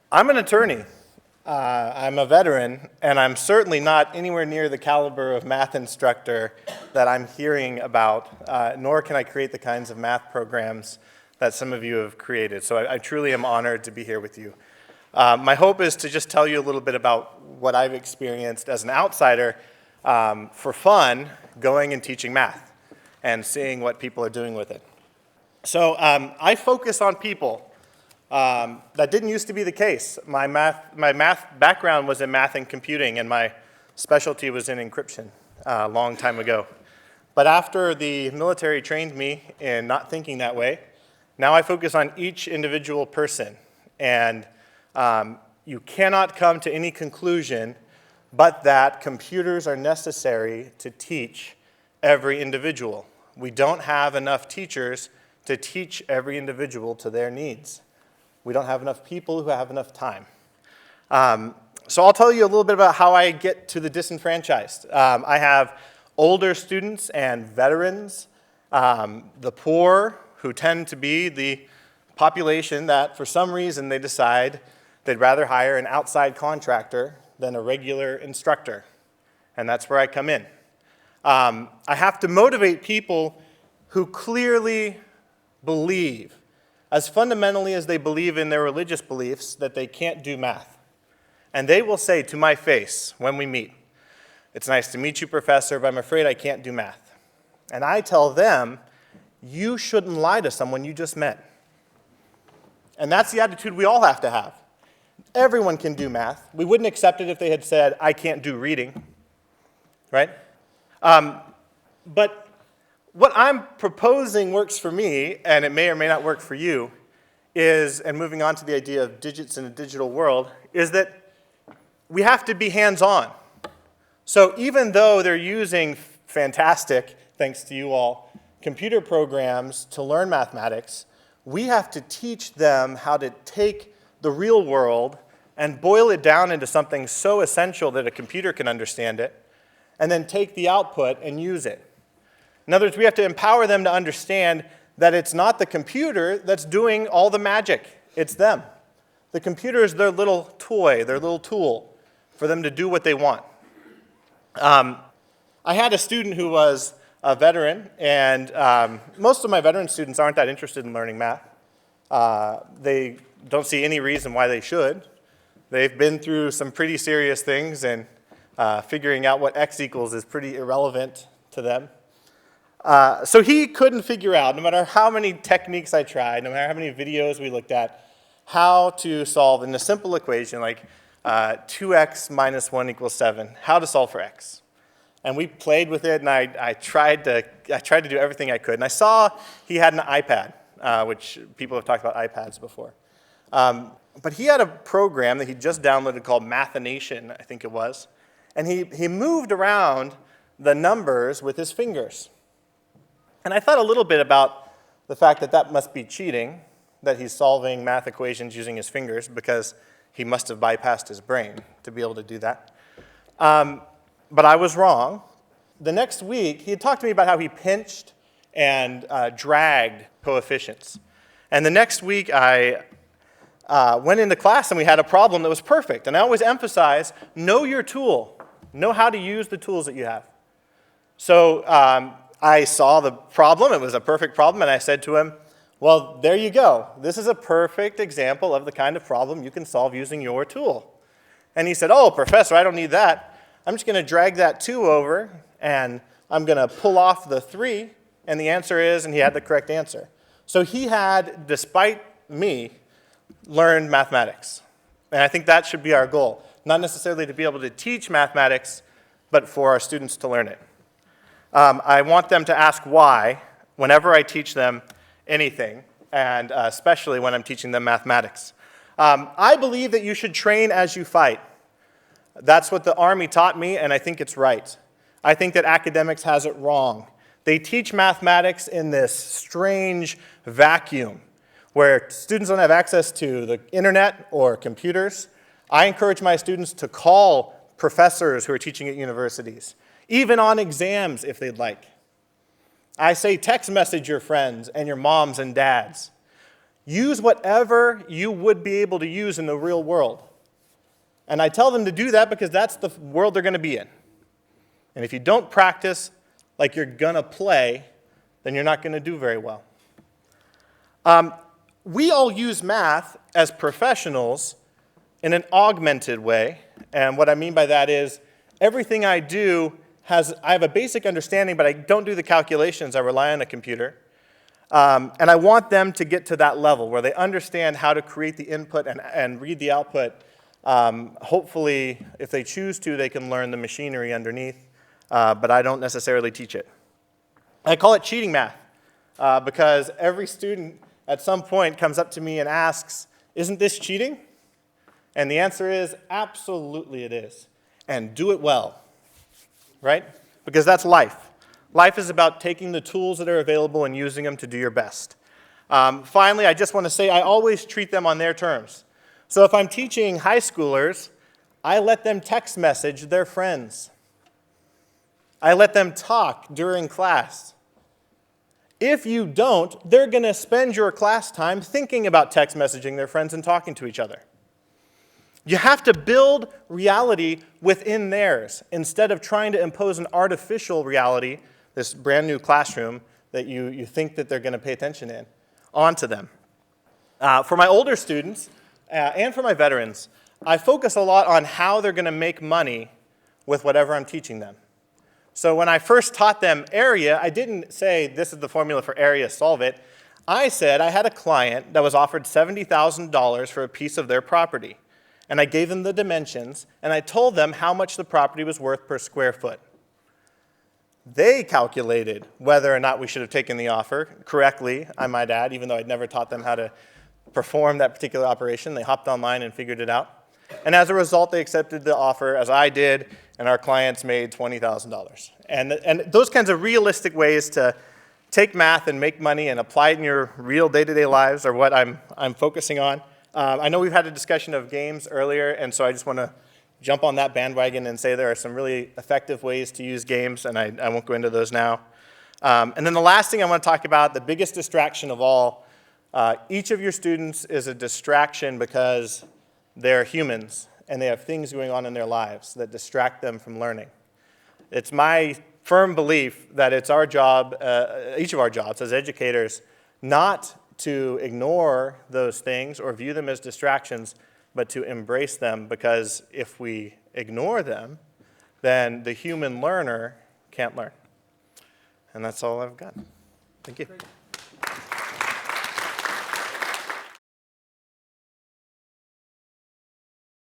I'm an attorney. I'm a veteran, and I'm certainly not anywhere near the caliber of math instructor that I'm hearing about, nor can I create the kinds of math programs that some of you have created. So I truly am honored to be here with you. My hope is to just tell you a little bit about what I've experienced as an outsider for fun, going and teaching math and seeing what people are doing with it. So I focus on people. That didn't used to be the case. My math background was in math and computing, and my specialty was in encryption a long time ago. But after the military trained me in not thinking that way, now I focus on each individual person. And you cannot come to any conclusion but that computers are necessary to teach every individual. We don't have enough teachers to teach every individual to their needs. We don't have enough people who have enough time. So I'll tell you a little bit about how I get to the disenfranchised. I have older students and veterans, the poor, who tend to be the population that for some reason they decide they'd rather hire an outside contractor than a regular instructor. And that's where I come in. I have to motivate people who clearly believe, as fundamentally as they believe in their religious beliefs, that they can't do math. And they will say to my face when we meet, "It's nice to meet you, Professor, but I'm afraid I can't do math." And I tell them, you shouldn't lie to someone you just met. And that's the attitude we all have to have. Everyone can do math. We wouldn't accept it if they had said, "I can't do reading," right? But what I'm proposing works for me, and it may or may not work for you, is, and moving on to the idea of digits in a digital world, is that we have to be hands-on. So even though they're using fantastic, thanks to you all, computer programs to learn mathematics, we have to teach them how to take the real world and boil it down into something so essential that a computer can understand it, and then take the output and use it. In other words, we have to empower them to understand that it's not the computer that's doing all the magic. It's them. The computer is their little toy, their little tool for them to do what they want. I had a student who was a veteran, and most of my veteran students aren't that interested in learning math. They don't see any reason why they should. They've been through some pretty serious things, and figuring out what x equals is pretty irrelevant to them. So he couldn't figure out, no matter how many techniques I tried, no matter how many videos we looked at, how to solve in a simple equation like 2x minus 1 equals 7, how to solve for x. And we played with it, and I tried to do everything I could. And I saw he had an iPad, which people have talked about iPads before. But he had a program that he just downloaded called Mathination, I think it was. And he moved around the numbers with his fingers. And I thought a little bit about the fact that that must be cheating, that he's solving math equations using his fingers, because he must have bypassed his brain to be able to do that. But I was wrong. The next week, he had talked to me about how he pinched and dragged coefficients. And the next week, I went into class and we had a problem that was perfect. And I always emphasize, know your tool. Know how to use the tools that you have. So I saw the problem. It was a perfect problem. And I said to him, well, there you go. This is a perfect example of the kind of problem you can solve using your tool. And he said, oh, Professor, I don't need that. I'm just going to drag that 2 over, and I'm going to pull off the 3. And the answer is, and he had the correct answer. So he had, despite me, learned mathematics. And I think that should be our goal. Not necessarily to be able to teach mathematics, but for our students to learn it. I want them to ask why whenever I teach them anything, and especially when I'm teaching them mathematics. I believe that you should train as you fight. That's what the Army taught me, and I think it's right. I think that academics has it wrong. They teach mathematics in this strange vacuum where students don't have access to the internet or computers. I encourage my students to call professors who are teaching at universities, even on exams if they'd like. I say text message your friends and your moms and dads. Use whatever you would be able to use in the real world. And I tell them to do that because that's the world they're going to be in. And if you don't practice like you're going to play, then you're not going to do very well. We all use math as professionals in an augmented way. And what I mean by that is everything I do I have a basic understanding, but I don't do the calculations. I rely on a computer. And I want them to get to that level where they understand how to create the input and read the output. Hopefully, if they choose to, they can learn the machinery underneath, but I don't necessarily teach it. I call it cheating math because every student at some point comes up to me and asks, "Isn't this cheating?" And the answer is, absolutely it is. And do it well, right? Because that's life. Life is about taking the tools that are available and using them to do your best. Finally, I just want to say I always treat them on their terms. So if I'm teaching high schoolers, I let them text message their friends. I let them talk during class. If you don't, they're going to spend your class time thinking about text messaging their friends and talking to each other. You have to build reality within theirs instead of trying to impose an artificial reality, this brand new classroom that you think that they're going to pay attention in, onto them. For my older students and for my veterans, I focus a lot on how they're going to make money with whatever I'm teaching them. So when I first taught them area, I didn't say this is the formula for area, solve it. I said I had a client that was offered $70,000 for a piece of their property. And I gave them the dimensions, and I told them how much the property was worth per square foot. They calculated whether or not we should have taken the offer correctly, I might add, even though I'd never taught them how to perform that particular operation. They hopped online and figured it out. And as a result, they accepted the offer, as I did, and our clients made $20,000. And those kinds of realistic ways to take math and make money and apply it in your real day-to-day lives are what I'm focusing on. I know we've had a discussion of games earlier, and so I just want to jump on that bandwagon and say there are some really effective ways to use games, and I won't go into those now. And then the last thing I want to talk about, the biggest distraction of all, each of your students is a distraction because they're humans, and they have things going on in their lives that distract them from learning. It's my firm belief that it's our job, each of our jobs as educators, not to ignore those things or view them as distractions, but to embrace them, because if we ignore them, then the human learner can't learn. And that's all I've got. Thank you. Great.